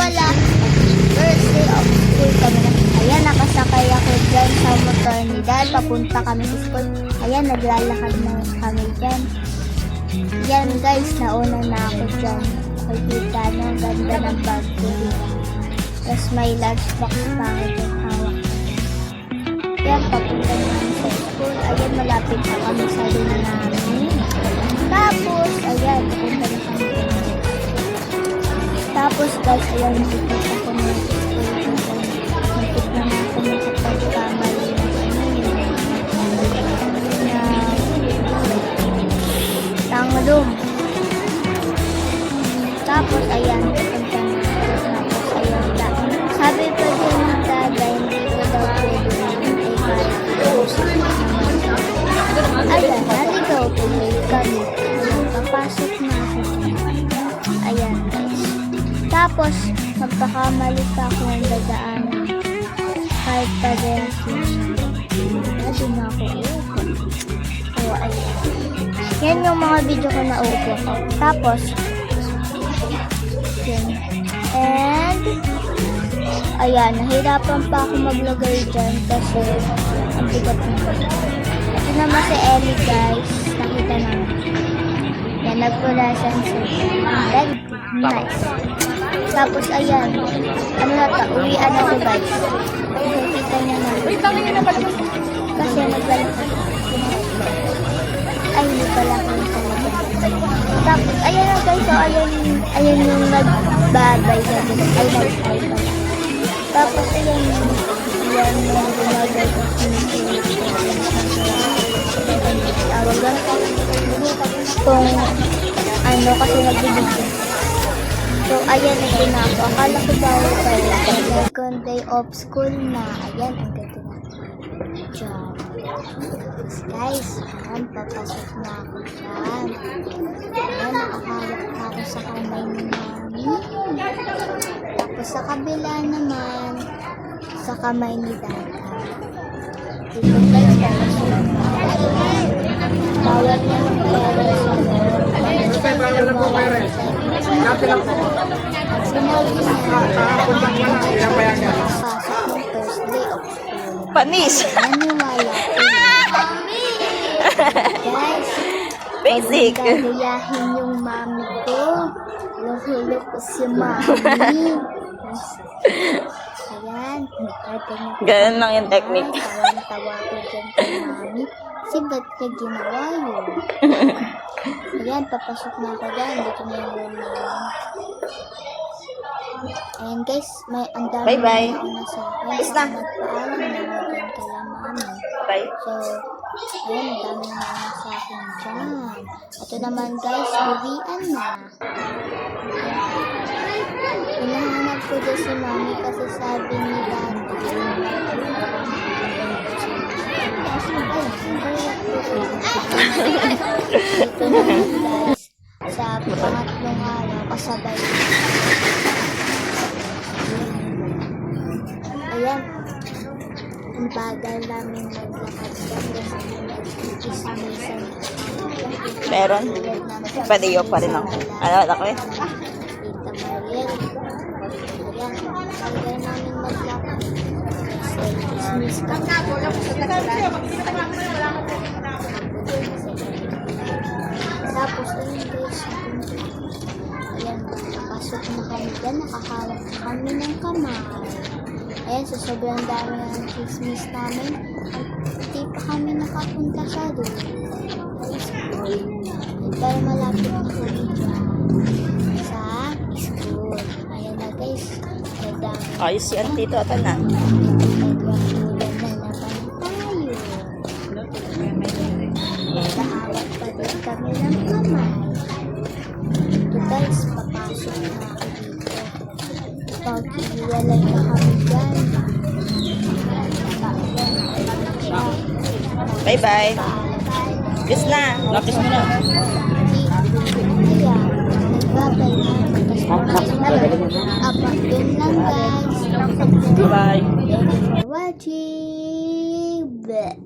pala, first day of school kami na. Ayan, nakasakay ako dyan sa motor ni Dad. Papunta kami sa school. Ayan, naglalakad na kami dyan. Yan guys, nauna na ako dyan. Nakikita nyo, ang ganda ng bag ko dito. Tapos may lunchbox pa ako dyan hawak. Yan, papunta naman sa school. Ayan, malapit na kami sa room namin. Tapos, ayan, papunta na kami dyan. Tapos guys, ayan, nakikita ko na sa school. Nakikita na ako nakapagkamali na room. Tapos, ayan, papunta na. Tapos, ayan, sabi pa dyan ng dada, hindi ko daw pwede ayan, naligaw tuloy kami. Ayan, papasok na ako. Ayan, guys. Tapos, magpakamali pa ako ng dadaanan. Kahit pa rin kasi na ako upo. So, ayan. Yan yung mga video ko na upo ko. Tapos, yan. And, ayan, nahirapan pa ako maglagay dyan kasi ang bigat nito. Ito naman si Ellie, guys. Nakita naman. Yan, nagpulasan siya. Nice. Tapos, ayan. Ano na ito? Uwian ako, guys. Nakita niya na. Kasi naglalakad. Ay, hindi pala ko talaga. Tapos, ayan na guys. So, ayan yung nagbabay na din. Ay, nag-try pala. Tapos, ayan yung gumagay ko. Tawag lang. Kung ano, kasi nagbibigay. So, ayan na din ako. Akala ko bawal pala. Second day of school na. Ayan, ang ganda na. Diyan. Guys, ayan, papasok na ako dyan. Ayan, nakahawak na ako sa kamay ni Mami. Tapos sa kabila naman, sa kamay ni Dada. Dito guys, papasok na ako. Bawal na ng pera sa sinabi na pasok ng first day of school. Panis! Naniwala ko. Guys, Basic. gagayahin yung mami ko. Luhulo ko si mami. Ayan. Ganun lang yung technique. Tawa ko dyan kay mami. Kasi ba't niya ginawa yun? Ayan, papasok na ako dyan. Dito na yung room namin. Ayan guys, may ang dami Bye-bye. na ako sa akin. Peace na. Magpaalam na ako dyan kala mami. Bye. So, ayan, dami na sa akin dyan. Ito naman guys, uwian na. Hinahanap ko dyan si mami kasi sabi ni Daddy. Ito naman guys, sa pangatlong araw, kasabay. Ayan. Ang bagal namin maglakad kasi nag-ismisan. Meron? Padiyo pa rin ako. Ano, ako eh? Tita Mariel. Ayan. Bagal namin maglakad. Ismis ka. Tapos, ayun guys. Ayan. Pasok na kami dyan. Nakahawak na kami ng kamay. Ayan, sa sobrang dami ng chismis namin, hindi pa kami nakapunta sa room. Pero malapit na kami dyan sa school. Ayan na guys, madami. Ayos yan dito. Ito na. Nagwakulan na naman tayo. Nakahawak pa din kami ng kamay. Ito guys, papasok na ako dito. Pag-iwalay na kami dyan. Bye-bye. Kiss na. Kiss mo na. Ayan, nagbabay na. Apa, yun lang guys. Bye. Thank you for watching. Bleh.